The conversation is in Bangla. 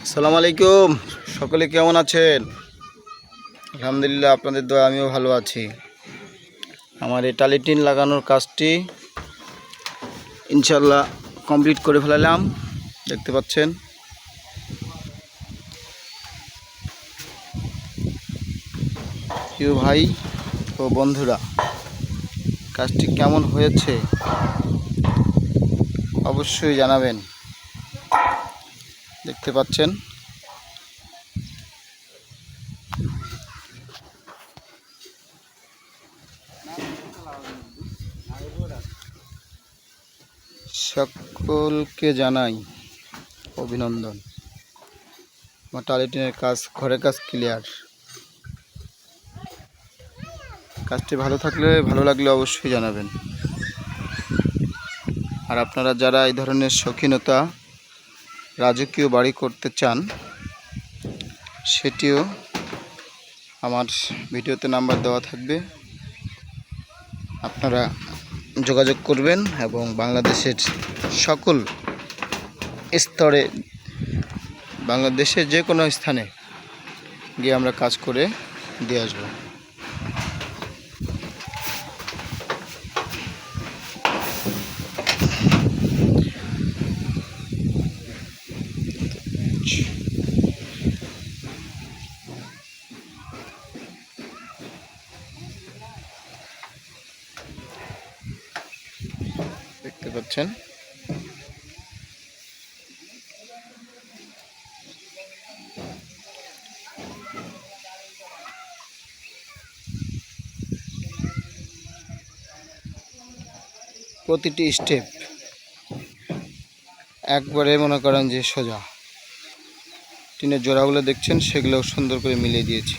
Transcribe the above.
আসসালামু আলাইকুম। সকলে কেমন আছেন? আলহামদুলিল্লাহ, আপনাদের দোয়া আমিও ভালো আছি। আমার এই টালি টিন লাগানোর কাজটি ইনশাল্লাহ কমপ্লিট করে ফেলালাম। দেখতে পাচ্ছেন প্রিয় ভাই ও বন্ধুরা, কাজটি কেমন হয়েছে অবশ্যই জানাবেন। দেখতে পাচ্ছেন সকলকে জানাই অভিনন্দন। আমার টালি টিনের কাজ, ঘরের কাজ ক্লিয়ার। কাজটি ভালো লাগলে অবশ্যই জানাবেন। আর আপনারা যারা এই ধরনের শৌখিনতা রাজকীয় বাড়ি করতে চান, সেটিও আমার ভিডিওতে নাম্বার দেওয়া থাকবে, আপনারা যোগাযোগ করবেন এবং বাংলাদেশের সকল স্তরে, বাংলাদেশের যে কোনো স্থানে গিয়ে আমরা কাজ করে দিয়ে আসবো। দেখতে পাচ্ছেন প্রতিটি স্টেপ একবারে মনে করেন যে সোজা। টিনের জোড়াগুলো দেখছেন, সেগুলো সুন্দর করে মিলিয়ে দিয়েছি।